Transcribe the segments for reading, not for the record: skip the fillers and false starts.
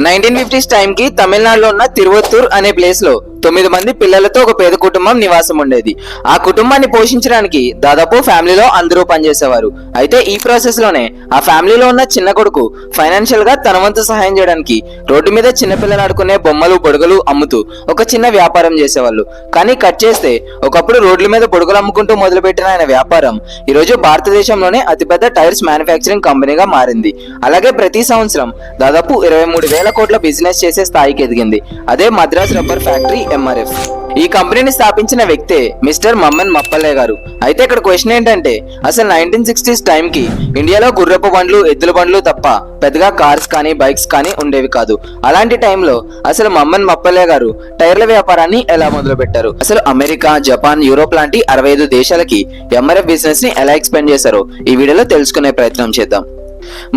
1950s time కి తమిళనాడులో ఉన్న తిరువత్తూర్ అనే ప్లేస్ లో 9 మంది పిల్లలతో ఒక పేద కుటుంబం నివాసం ఉండేది. ఆ కుటుంబాన్ని పోషించడానికి దాదాపు ఫ్యామిలీలో అందరూ పనిచేసేవారు. అయితే ఈ ప్రాసెస్ లోనే ఆ ఫ్యామిలీలో ఉన్న చిన్న కొడుకు ఫైనాన్షియల్ గా తన వంతు సహాయం చేయడానికి రోడ్డు మీద చిన్నపిల్లలు ఆడుకునే బొమ్మలు బొడుగలు అమ్ముతూ ఒక చిన్న వ్యాపారం చేసేవాళ్ళు. కానీ కట్ చేస్తే ఒకప్పుడు రోడ్ల మీద బొడుగలు అమ్ముకుంటూ మొదలుపెట్టిన ఆయన వ్యాపారం ఈ రోజు భారతదేశంలోనే అతిపెద్ద టైర్స్ మ్యానుఫ్యాక్చరింగ్ కంపెనీగా మారింది. అలాగే ప్రతి సంవత్సరం దాదాపు 23,000 కోట్ల బిజినెస్ చేసే స్థాయికి ఎదిగింది. అదే మద్రాస్ రబ్బర్ ఫ్యాక్టరీ MRF. ఈ కంపెనీని స్థాపించిన వ్యక్తే మిస్టర్ మమ్మన్ మప్పల్లే గారు. అయితే ఇక్కడ క్వశ్చన్ ఏంటంటే అసలు 1960s టైం కి ఇండియాలో గుర్రపు బండ్లు ఎద్దుల బండ్లు తప్ప పెద్దగా కార్స్ కానీ బైక్స్ కానీ ఉండేవి కాదు. అలాంటి టైంలో అసలు మమ్మన్ మప్పల్లే గారు టైర్ల వ్యాపారాన్ని ఎలా మొదలు పెట్టారు, అసలు అమెరికా, జపాన్, యూరోప్ లాంటి 65 దేశాలకి MRF బిజినెస్ ని ఎలా ఎక్స్పెండ్ చేశారో ఈ వీడియోలో తెలుసుకునే ప్రయత్నం చేద్దాం.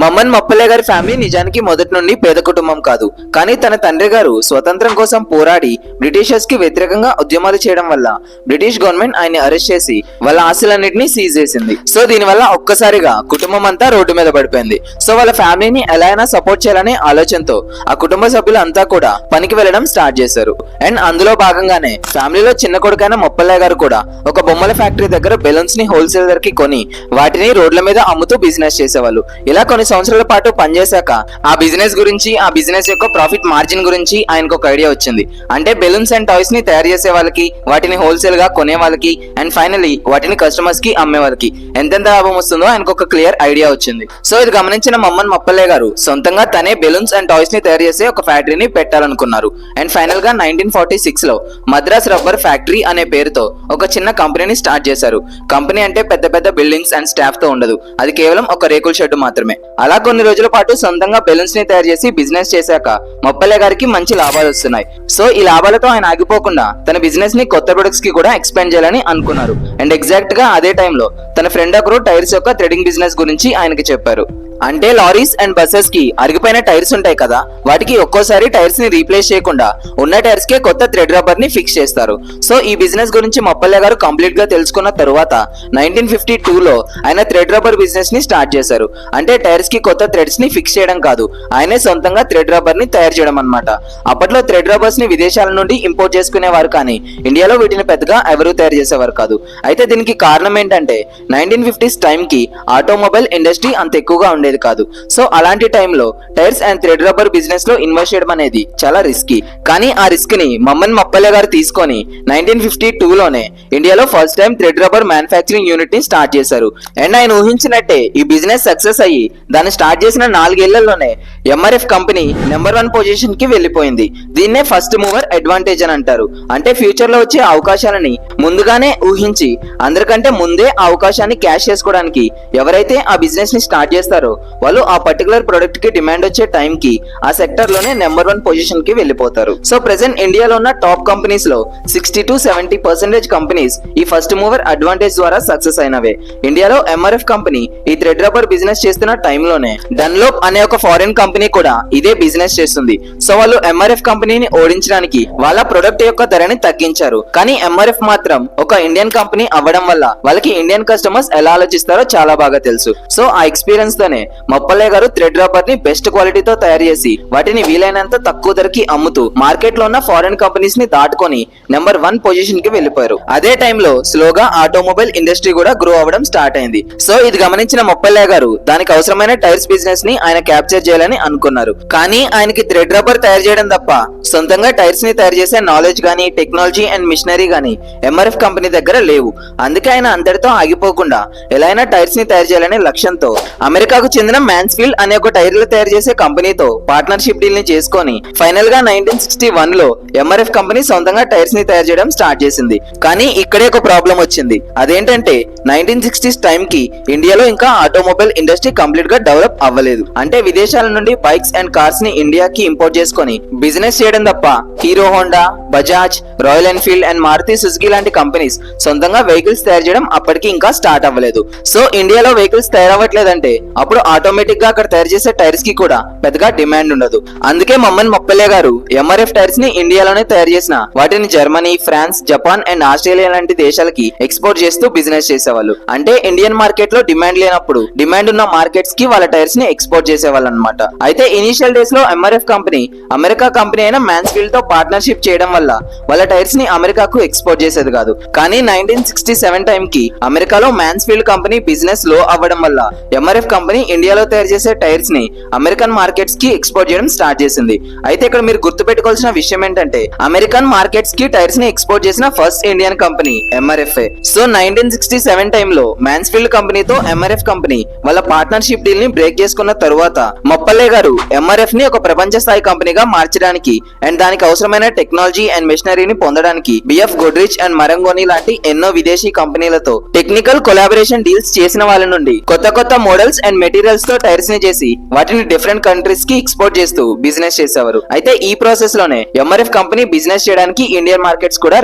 మమ్మన్ మప్పల్లే గారి ఫ్యామిలీ నిజానికి మొదటి నుండి పేద కుటుంబం కాదు. కానీ తన తండ్రి గారు స్వతంత్రం కోసం పోరాడి బ్రిటిషర్స్ కి వ్యతిరేకంగా ఉద్యమాలు చేయడం వల్ల బ్రిటిష్ గవర్నమెంట్ ఆయన్ని అరెస్ట్ చేసి వాళ్ళ ఆస్తులన్నింటినీ సీజ్ చేసింది. సో దీనివల్ల ఒక్కసారిగా కుటుంబం అంతా రోడ్డు మీద పడిపోయింది. సో వాళ్ళ ఫ్యామిలీని ఎలా అయినా సపోర్ట్ చేయాలనే ఆలోచనతో ఆ కుటుంబ సభ్యులు అంతా కూడా పనికి వెళ్ళడం స్టార్ట్ చేశారు. అండ్ అందులో భాగంగానే ఫ్యామిలీలో చిన్న కొడుకైన మప్పల్లే గారు కూడా ఒక బొమ్మల ఫ్యాక్టరీ దగ్గర బెలూన్స్ ని హోల్సేల్ ధరకి కొని వాటిని రోడ్ల మీద అమ్ముతూ బిజినెస్ చేసేవాళ్ళు. ఇలా కొన్ని సంవత్సరాల పాటు పనిచేశాక ఆ బిజినెస్ గురించి, ఆ బిజినెస్ యొక్క ప్రాఫిట్ మార్జిన్ గురించి ఆయనకు ఒక ఐడియా వచ్చింది. అంటే బెలూన్స్ అండ్ టాయ్స్ ని తయారు చేసే వాళ్ళకి, వాటిని హోల్సేల్ గా కొనే వాళ్ళకి అండ్ ఫైనలీ వాటిని కస్టమర్స్ కి అమ్మే వాళ్ళకి ఎంతెంత లాభం వస్తుందో ఆయనకు ఒక క్లియర్ ఐడియా వచ్చింది. సో ఇది గమనించిన మమ్మన్ మప్పల్లే గారు సొంతంగా తనే బెలూన్స్ అండ్ టాయ్స్ ని తయారు చేసే ఒక ఫ్యాక్టరీని పెట్టాలనుకున్నారు. అండ్ ఫైనల్ గా 1946 లో మద్రాస్ రబ్బర్ ఫ్యాక్టరీ అనే పేరుతో ఒక చిన్న కంపెనీని స్టార్ట్ చేశారు. కంపెనీ అంటే పెద్ద పెద్ద బిల్డింగ్స్ అండ్ స్టాఫ్ తో ఉండదు, అది కేవలం ఒక రేకుల షెడ్ మాత్రమే. అలా కొన్ని రోజుల పాటు సొంతంగా బెలూన్స్ ని తయారు చేసి బిజినెస్ చేశాక మప్పల్లే గారికి మంచి లాభాలు వస్తున్నాయి. సో ఈ లాభాలతో ఆయన ఆగిపోకుండా తన బిజినెస్ ని కొత్త ప్రొడక్ట్స్ కి కూడా ఎక్స్పాండ్ చేయాలని అనుకున్నారు. అండ్ ఎగ్జాక్ట్ గా అదే టైంలో తన ఫ్రెండ్ ఒకరు టైర్స్ యొక్క థ్రెడింగ్ బిజినెస్ గురించి ఆయనకి చెప్పారు. అంటే లారీస్ అండ్ బస్సెస్ కి అరిగిపోయిన టైర్స్ ఉంటాయి కదా, వాటికి ఒక్కోసారి టైర్స్ ని రీప్లేస్ చేయకుండా ఉన్న టైర్స్ కే కొత్త థ్రెడ్ రబ్బర్ ని ఫిక్స్ చేస్తారు. సో ఈ బిజినెస్ గురించి మప్పల్లే గారు కంప్లీట్ గా తెలుసుకున్న తరువాత 1952 లో ఆయన థ్రెడ్ రబ్బర్ బిజినెస్ ని స్టార్ట్ చేశారు. అంటే టైర్స్ కి కొత్త థ్రెడ్స్ ని ఫిక్స్ చేయడం కాదు, ఆయనే సొంతంగా థ్రెడ్ రబ్బర్ ని తయారు చేయడం అన్నమాట. అప్పట్లో థ్రెడ్ రబ్బర్స్ ని విదేశాల నుండి ఇంపోర్ట్ చేసుకునేవారు, కానీ ఇండియాలో వీటిని పెద్దగా ఎవరూ తయారు చేసేవారు కాదు. అయితే దీనికి కారణం ఏంటంటే 1950s టైం కి ఆటోమొబైల్ ఇండస్ట్రీ అంత ఎక్కువగా ఉండేది కాదు. సో అలాంటి టైంలో tyres and thread rubber business లో ఇన్వెస్ట్ చేయడం అనేది చాలా రిస్కీ. కానీ ఆ రిస్క్ ని మమ్మన్ మప్పల్లే గారు తీసుకొని 1952 లోనే ఇండియాలో first time thread rubber manufacturing unit ని స్టార్ట్ చేశారు. అండ్ ఆయన ఊహించినట్టే ఈ బిజినెస్ సక్సెస్ అయ్యి దాన్ని స్టార్ట్ చేసిన 4 ఏళ్లలోనే MRF కంపెనీ నెంబర్ 1 పొజిషన్ కి వెళ్లిపోయింది. దీన్నే ఫస్ట్ మూవర్ అడ్వాంటేజ్ అని అంటారు. అంటే ఫ్యూచర్ లో వచ్చే అవకాశాలని ముందుగానే ఊహించి అందరికంటే ముందే ఆ అవకాశాన్ని క్యాష్ చేసుకోవడానికి ఎవరైతే ఆ బిజినెస్ ని స్టార్ట్ చేస్తారో వాళ్ళు ఆ పర్టికులర్ ప్రొడక్ట్ కి డిమాండ్ వచ్చే టైం కి ఆ సెక్టర్ లోనే నెంబర్ 1 పొజిషన్ కి వెళ్ళిపోతారు. సో ప్రెసెంట్ ఇండియాలో ఉన్న టాప్ కంపెనీస్ లో 60 to 70% కంపెనీస్ ఈ ఫస్ట్ మూవర్ అడ్వాంటేజ్ ద్వారా సక్సెస్ అయినవే. ఇండియాలో MRF కంపెనీ ఈ థ్రెడ్ రబ్బర్ బిజినెస్ చేస్తున్న టైంలోనే డన్లోప్ అనే ఒక ఫారిన్ కంపెనీ కూడా ఇదే బిజినెస్ చేస్తుంది. సో వాళ్ళు MRF కంపెనీని ఓడించడానికి వాళ్ళ ప్రొడక్ట్ యొక్క ధరని తగ్గించారు. కానీ MRF మాత్రం ఒక ఇండియన్ కంపెనీ అవ్వడం వల్ల వాళ్ళకి ఇండియన్ కస్టమర్స్ ఎలా ఆలోచిస్తారో చాలా బాగా తెలుసు. సో ఆ ఎక్స్పీరియన్స్ తోనే మప్పల్లే గారు థ్రెడ్ రబ్బర్ ని బెస్ట్ క్వాలిటీతో తయారు చేసి వాటిని వీలైనంత తక్కువ ధరకి అమ్ముతూ మార్కెట్ లో ఉన్న ఫారెన్ కంపెనీస్ ని దాటుకొని నెంబర్ 1 పొజిషన్ కి వెళ్ళిపోయారు. అదే టైంలో స్లోగా ఆటోమొబైల్ ఇండస్ట్రీ కూడా గ్రో అవ్వడం స్టార్ట్ అయింది. సో ఇది గమనించిన మప్పల్లే గారు దానికి అవసరమైన టైర్స్ బిజినెస్ ని ఆయన క్యాప్చర్ చేయాలని అనుకున్నారు. కానీ ఆయనకి థ్రెడ్ రబ్బర్ తయారు చేయడం తప్ప సొంతంగా టైర్స్ ని తయారు చేసే నాలెడ్జ్ గానీ, టెక్నాలజీ అండ్ మిషనరీ గానీ MRF కంపెనీ దగ్గర లేవు. అందుకే ఆయన అందరితో ఆగిపోకుండా ఎలా అయినా టైర్స్ ని తయారు చేయాలనే లక్ష్యంతో అమెరికాకు చెందిన మ్యాన్స్ఫీల్డ్ అనే ఒక టైర్లు తయారు చేసే కంపెనీతో పార్ట్నర్షిప్ డీల్ ని చేసుకొని ఫైనల్ గా 1961 లో MRF కంపెనీ సొంతంగా టైర్స్ ని తయారు చేయడం స్టార్ట్ చేసింది. కానీ ఇక్కడే ఒక ప్రాబ్లం వచ్చింది. అదేంటంటే 1960s టైం కి ఇండియాలో ఇంకా ఆటోమొబైల్ ఇండస్ట్రీ కంప్లీట్ గా డెవలప్ అవ్వలేదు. అంటే విదేశాల నుండి బైక్స్ అండ్ కార్స్ ని ఇండియాకి ఇంపోర్ట్ చేసుకొని బిజినెస్ చేయడం తప్ప Hero Honda, Bajaj, Royal Enfield and Maruti Suzuki లాంటి కంపెనీస్ సొంతంగా వెహికల్స్ తయారు చేయడం అప్పటికి ఇంకా స్టార్ట్ అవ్వలేదు. సో ఇండియాలో వెహికల్స్ తయారవ్వట్లేదంటే అప్పుడు ఆటోమేటిక్ గా అక్కడ తయారు చేసే టైర్స్ కి కూడా పెద్దగా డిమాండ్ ఉండదు. అందుకే మమ్మన్ మప్పల్లే గారు MRF టైర్స్ ని ఇండియాలోనే తయారు చేసిన వాటిని Germany, France, Japan and Australia లాంటి దేశాలకి ఎక్స్పోర్ట్ చేస్తూ బిజినెస్ చేసేవాళ్ళు. అంటే ఇండియన్ మార్కెట్ లో డిమాండ్ లేనప్పుడు డిమాండ్ ఉన్న మార్కెట్స్ కి వాళ్ళ టైర్స్ ని ఎక్స్పోర్ట్ చేసేవాళ్ళు అనమాట. అయితే ఇనిషియల్ డేస్ లో ఎంఆర్ఎఫ్ కంపెనీ అమెరికా కంపెనీ అయిన మ్యాన్స్ఫీల్డ్ తో పార్ట్నర్షిప్ చేయడం వల్ల వాళ్ళ టైర్స్ ని అమెరికాకు ఎక్స్పోర్ట్ చేసేది కాదు. కానీ 1967 టైం కి అమెరికాలో మ్యాన్స్ఫీల్డ్ కంపెనీ బిజినెస్ లో అవ్వడం వల్ల ఎంఆర్ఎఫ్ కంపెనీ ఇండియాలో తయారు చేసే టైర్స్ ని అమెరికన్ మార్కెట్స్ కి ఎక్స్పోర్ట్ చేయడం స్టార్ట్ చేసింది. అయితే ఇక్కడ మీరు గుర్తుపెట్టుకోవాల్సిన విషయం ఏంటంటే అమెరికన్ మార్కెట్స్ కి టైర్స్ ని ఎక్స్పోర్ట్ చేసిన first Indian company MRF. So 1967 టైంలో మ్యాన్స్ఫీల్డ్ కంపెనీతో ఎంఆర్ఎఫ్ కంపెనీ వాళ్ళ పార్ట్నర్షిప్ డీల్ ని బ్రేక్ చేసుకున్న తరువాత మొప్పల్లే గారు ఎంఆర్ఎఫ్ ని ఒక ప్రపంచ స్థాయి కంపెనీగా మార్చడానికి అండ్ దానికి అవసరమైన టెక్నాలజీ అండ్ మెషినరీని పొందడానికి బిఎఫ్ గోడ్రిచ్ అండ్ మరంగోని లాంటి ఎన్నో విదేశీ కంపెనీలతో టెక్నికల్ కొలాబరేషన్ డీల్స్ చేసిన వాళ్ళ నుండి కొత్త కొత్త మోడల్స్ అండ్ మెటీరియల్స్ తో టైర్స్ ని చేసి వాటిని డిఫరెంట్ కంట్రీస్ కి ఎక్స్పోర్ట్ చేస్తూ బిజినెస్ చేసేవారు. అయితే ఈ ప్రాసెస్ లోనే ఎంఆర్ఎఫ్ కంపెనీ బిజినెస్ చేయడానికి ఇండియన్ మార్కెట్స్ కూడా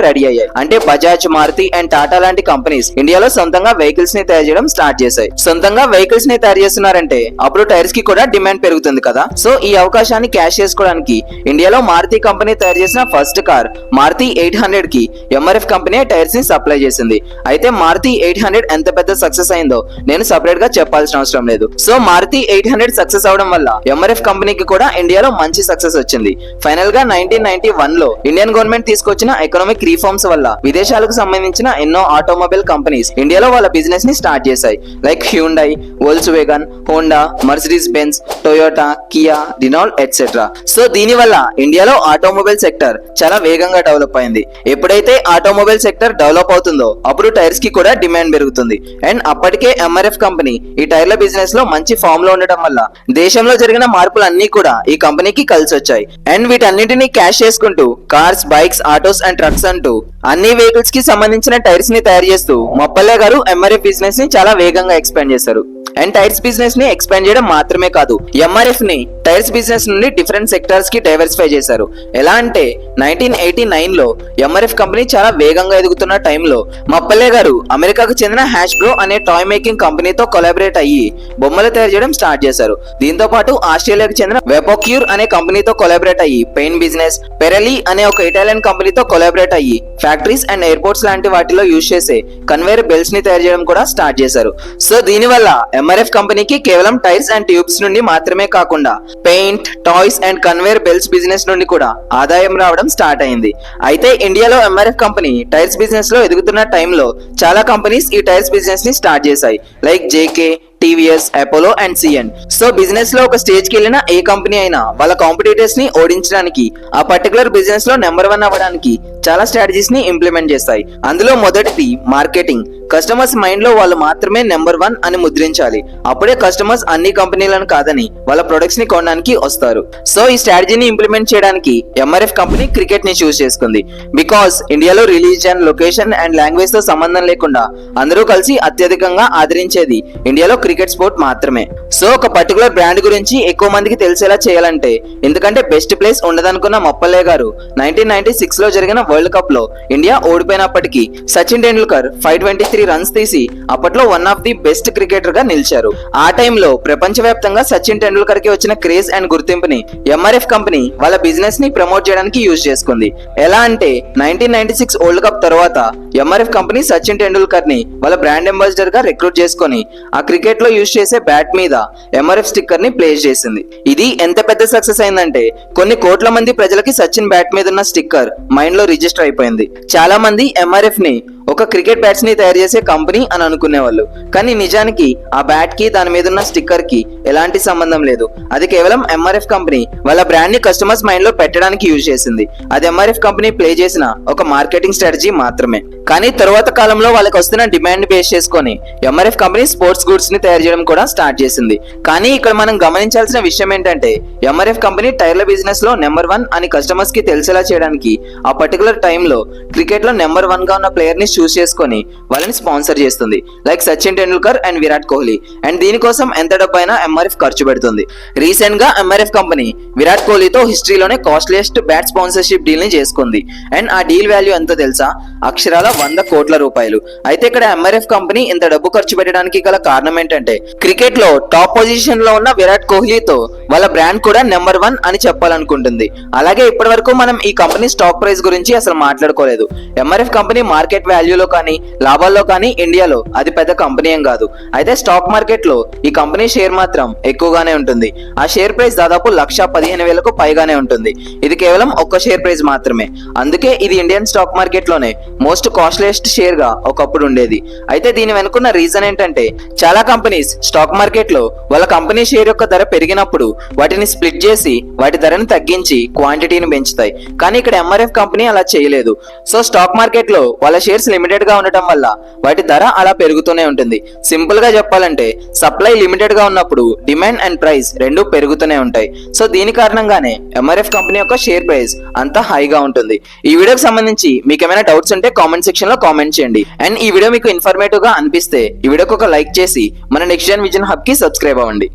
రెడీ అయ్యాయి. అంటే బజాజ్, మారుతి అండ్ టాటా లాంటి కంపెనీస్ ఇండియాలో సొంతంగా వెహికల్స్ ని తయారు చేయడం స్టార్ట్ చేశాయి. సొంతంగా వెహికల్స్ ని తయారు చేస్తున్నారంటే అప్పుడు టైర్స్ కి కూడా డిమాండ్ పెరుగుతుంది కదా. సో ఈ అవకాశాన్ని క్యాష్ చేసుకోవడానికి ఇండియాలో మారుతి కంపెనీ తయారు చేసిన ఫస్ట్ కార్ మారుతి 800 కి ఎంఆర్ఎఫ్ కంపెనీ టైర్స్ ని సప్లై చేసింది. అయితే మారుతి 800 ఎంత పెద్ద సక్సెస్ అయిందో నేను సెపరేట్ గా చెప్పాల్సిన అవసరం లేదు. సో మారుతి 800 సక్సెస్ అవడం వల్ల ఎంఆర్ఎఫ్ కంపెనీకి కూడా ఇండియాలో మంచి సక్సెస్ వచ్చింది. ఫైనల్ గా 1991 లో ఇండియన్ గవర్నమెంట్ తీసుకొచ్చిన ఎకనామిక్ రీఫార్మ్స్ వల్ల విదేశాలకు సంబంధించిన ఎన్నో ఆటోమొబైల్ కంపెనీస్ ఇండియాలో వాళ్ళ బిజినెస్ ని స్టార్ట్ చేశాయి. Like Hyundai, Volkswagen, Honda, Mercedes Benz, Toyota, Kia, Renault etcetera. So దీని వల్ల ఇండియాలో ఆటోమొబైల్ సెక్టర్ చాలా వేగంగా డెవలప్ అయింది. ఎప్పుడైతే ఆటోమొబైల్ సెక్టర్ డెవలప్ అవుతుందో అప్పుడు టైర్స్ కి కూడా డిమాండ్ పెరుగుతుంది. అండ్ అప్పటికే ఎంఆర్ఎఫ్ కంపెనీ ఈ టైర్ల బిజినెస్ లో మంచి ఫామ్ లో ఉండడం వల్ల దేశంలో జరిగిన మార్పులన్నీ కూడా ఈ కంపెనీకి కలిసి వచ్చాయి. అండ్ వీటన్నిటిని క్యాష్ చేసుకుంటూ cars, bikes, autos and trucks అంటూ అన్ని వెహికల్స్ కి సంబంధించిన టైర్స్ ని తయారు చేస్తూ మొప్పల్లే గారు ఎంఆర్ఎఫ్ బిజినెస్ ని చాలా వేగంగా ఎక్స్పాండ్ చేశారు. అండ్ టైర్స్ బిజినెస్ ని ఎక్స్పాండ్ చేయడం మాత్రమే కాదు, ఎంఆర్ఎఫ్ ని టైర్స్ బిజినెస్ నుండి డిఫరెంట్ సెక్టార్స్ కి డైవర్సిఫై చేశారు. ఎలా అంటే 1989 లో ఎంఆర్ఎఫ్ కంపెనీ చాలా వేగంగా ఎదుగుతున్న టైంలో మొప్పల్లే గారు అమెరికాకు చెందిన హ్యాష్బ్రో అనే టాయ్ మేకింగ్ కంపెనీతో కొలాబరేట్ అయ్యి బొమ్మలు తయారు చేయడం స్టార్ట్ చేశారు. దీంతో పాటు ఆస్ట్రేలియాకు చెందిన వెపోక్యూర్ అనే కంపెనీతో కొలాబరేట్ అయ్యి పెయిన్ బిజినెస్, పెరెలి అనే ఒక ఇటాలియన్ కంపెనీతో కొలాబరేట్ అయ్యి ఫ్యాక్టరీస్ అండ్ ఎయిర్పోర్ట్స్ లాంటి వాటిలో యూజ్ చేసే కన్వేయర్ బెల్ట్స్ ని తయారు చేయడం కూడా స్టార్ట్ చేశారు. సో దీనివల్ల ఎంఆర్ఎఫ్ కంపెనీకి కేవలం టైర్స్ అండ్ ట్యూబ్స్ నుండి మాత్రమే కాకుండా paint, toys and conveyor belts business నుండి కూడా ఆదాయం రావడం స్టార్ట్ అయింది. అయితే ఇండియాలో ఎంఆర్ఎఫ్ కంపెనీ టైర్స్ బిజినెస్ లో ఎదుగుతున్న టైంలో చాలా కంపెనీస్ ఈ టైర్స్ బిజినెస్ ని స్టార్ట్ చేశాయి. Like JK, TVS, Apollo and CN. So business లో ఒక స్టేజ్ కి వెళ్ళిన ఏ కంపెనీ అయినా వాళ్ళ కాంపిటీటర్స్ ని ఓడించడానికి, ఆ పర్టికులర్ బిజినెస్ లో నెంబర్ 1 అవ్వడానికి చాలా స్ట్రాటజీస్ ని ఇంప్లిమెంట్ చేస్తాయి. అందులో మొదటిది మార్కెటింగ్. కస్టమర్స్ మైండ్ లో వాళ్ళు మాత్రమే నెంబర్ 1 అని ముద్రించాలి. అప్పుడే కస్టమర్స్ అన్ని కంపెనీలను కాదని వాళ్ళ ప్రొడక్ట్స్ ని కొనడానికి వస్తారు. సో ఈ స్ట్రాటజీని ఇంప్లిమెంట్ చేయడానికి ఎంఆర్ఎఫ్ కంపెనీ క్రికెట్ ని చూస్ చేసుకుంది. బికాస్ ఇండియాలో రిలీజియన్, లొకేషన్ అండ్ లాంగ్వేజ్ తో సంబంధం లేకుండా అందరూ కలిసి అత్యధికంగా ఆదరించేది ఇండియాలో క్రికెట్ స్పోర్ట్ మాత్రమే. సో ఒక పర్టికులర్ బ్రాండ్ గురించి ఎక్కువ మందికి తెలిసేలా చేయాలంటే, ఎందుకంటే బెస్ట్ ప్లేస్ ఉండదనుకున్న మొప్పల్లే గారు 1996 లో జరిగిన వరల్డ్ కప్ లో ఇండియా ఓడిపోయినప్పటికీ సచిన్ టెండూల్కర్ 523 రన్స్ తీసి అప్పట్లో one of the best cricketer గా నిలిచారు. ఆ టైంలో ప్రపంచవ్యాప్తంగా సచిన్ టెండూల్కర్ కి వచ్చిన క్రేజ్ అండ్ గుర్తింపుని ఎంఆర్ఎఫ్ కంపెనీ వాళ్ళ బిజినెస్ ని ప్రమోట్ చేయడానికి యూజ్ చేసుకుంది. ఎలా అంటే 1996 వరల్డ్ కప్ తర్వాత ఎంఆర్ఎఫ్ కంపెనీ సచిన్ టెండూల్కర్ ని వాళ్ళ బ్రాండ్ అంబాసిడర్ గా రిక్రూట్ చేసుకొని ఆ క్రికెట్ లో యూజ్ చేసే బ్యాట్ మీద ఎంఆర్ఎఫ్ స్టిక్కర్ ని ప్లేస్ చేసింది. ఇది ఎంత పెద్ద సక్సెస్ అయిందంటే కొన్ని కోట్ల మంది ప్రజలకి సచిన్ బ్యాట్ మీద ఉన్న స్టిక్కర్ మైండ్ లో రిజిస్టర్ అయిపోయింది. చాలా మంది ఎంఆర్ఎఫ్ ని ఒక క్రికెట్ బ్యాట్స్ ని తయారు చేసే కంపెనీ అని అనుకునేవాళ్ళు. కానీ నిజానికి ఆ బ్యాట్ కి దాని మీద ఉన్న స్టిక్కర్ కి ఎలాంటి సంబంధం లేదు. అది కేవలం ఎంఆర్ఎఫ్ కంపెనీ వాళ్ళ బ్రాండ్ ని కస్టమర్స్ మైండ్ లో పెట్టడానికి యూజ్ చేసింది. అది ఎంఆర్ఎఫ్ కంపెనీ ప్లే చేసిన ఒక మార్కెటింగ్ స్ట్రాటజీ మాత్రమే. కానీ తరువాత కాలంలో వాళ్ళకి వస్తున్న డిమాండ్ బేస్ చేసుకొని ఎంఆర్ఎఫ్ కంపెనీ స్పోర్ట్స్ గుడ్స్ ని తయారు చేయడం కూడా స్టార్ట్ చేసింది. కానీ ఇక్కడ మనం గమనించాల్సిన విషయం ఏంటంటే ఎంఆర్ఎఫ్ కంపెనీ టైర్ల బిజినెస్ లో నెంబర్ 1 అని కస్టమర్స్ కి తెలిసేలా చేయడానికి ఆ పర్టికులర్ టైంలో క్రికెట్ లో నెంబర్ 1 గా ఉన్న ప్లేయర్ ని చూస్ చేసుకొని వాళ్ళని స్పాన్సర్ చేస్తుంది. Like Sachin Tendulkar and Virat Kohli. And దీనికోసం ఎంత డబ్బైనా ఎంఆర్ఎఫ్ ఖర్చు పెడుతుంది. రీసెంట్ గా ఎంఆర్ఎఫ్ కంపెనీ విరాట్ కోహ్లీతో హిస్టరీలోనే కాస్ట్లీయెస్ట్ బ్యాట్ స్పాన్సర్షిప్ డీల్ ని చేసుకుంది. అండ్ ఆ డీల్ వాల్యూ ఎంతో తెలుసా? అక్షరాల 100 కోట్ల రూపాయలు. అయితే ఇక్కడ ఎంఆర్ఎఫ్ కంపెనీ ఇంత డబ్బు ఖర్చు పెట్టడానికి గల కారణం ఏంటంటే క్రికెట్ లో టాప్ పొజిషన్ లో ఉన్న విరాట్ కోహ్లీతో వాళ్ళ బ్రాండ్ కూడా నెంబర్ 1 అని చెప్పాలనుకుంటుంది. అలాగే ఇప్పటి వరకు మనం ఈ కంపెనీ స్టాక్ ప్రైస్ గురించి అసలు మాట్లాడుకోలేదు. ఎంఆర్ఎఫ్ కంపెనీ మార్కెట్ వాల్యూలో కానీ లాభాల్లో కానీ ఇండియాలో అది పెద్ద కంపెనీ ఏం కాదు. అయితే స్టాక్ మార్కెట్ లో ఈ కంపెనీ షేర్ మాత్రం ఎక్కువగానే ఉంటుంది. ఆ షేర్ ప్రైస్ దాదాపు 1,15,000కు పైగానే ఉంటుంది. ఇది కేవలం ఒక్క షేర్ ప్రైస్ మాత్రమే. అందుకే ఇది ఇండియన్ స్టాక్ మార్కెట్ లోనే మోస్ట్ కాస్ట్లీయెస్ట్ షేర్ గా ఒకప్పుడు ఉండేది. అయితే దీని వెనుకున్న రీజన్ ఏంటంటే చాలా కంపెనీస్ స్టాక్ మార్కెట్ లో వాళ్ళ కంపెనీ షేర్ యొక్క ధర పెరిగినప్పుడు వాటిని స్ప్లిట్ చేసి వాటి ధరను తగ్గించి క్వాంటిటీని పెంచుతాయి. కానీ ఇక్కడ ఎంఆర్ఎఫ్ కంపెనీ అలా చేయలేదు. సో స్టాక్ మార్కెట్ లో వాళ్ళ షేర్స్ లిమిటెడ్ గా ఉండటం వల్ల వాటి ధర అలా పెరుగుతూనే ఉంటుంది. సింపుల్ గా చెప్పాలంటే సప్లై లిమిటెడ్ గా ఉన్నప్పుడు డిమాండ్ అండ్ ప్రైస్ రెండు పెరుగుతూనే ఉంటాయి. సో దీని కారణంగానే ఎంఆర్ఎఫ్ కంపెనీ యొక్క షేర్ ప్రైస్ అంత హైగా ఉంటుంది. ఈ వీడియోకి సంబంధించి మీకు ఏమైనా డౌట్స్ ఉంటే కామెంట్ సెక్షన్ లో కామెంట్ చేయండి. అండ్ ఈ వీడియో మీకు ఇన్ఫర్మేటివ్ గా అనిపిస్తే ఈ వీడియోకి ఒక లైక్ చేసి మన నెక్స్ట్ జన్ విజన్ హబ్ కి సబ్స్క్రైబ్ అవ్వండి.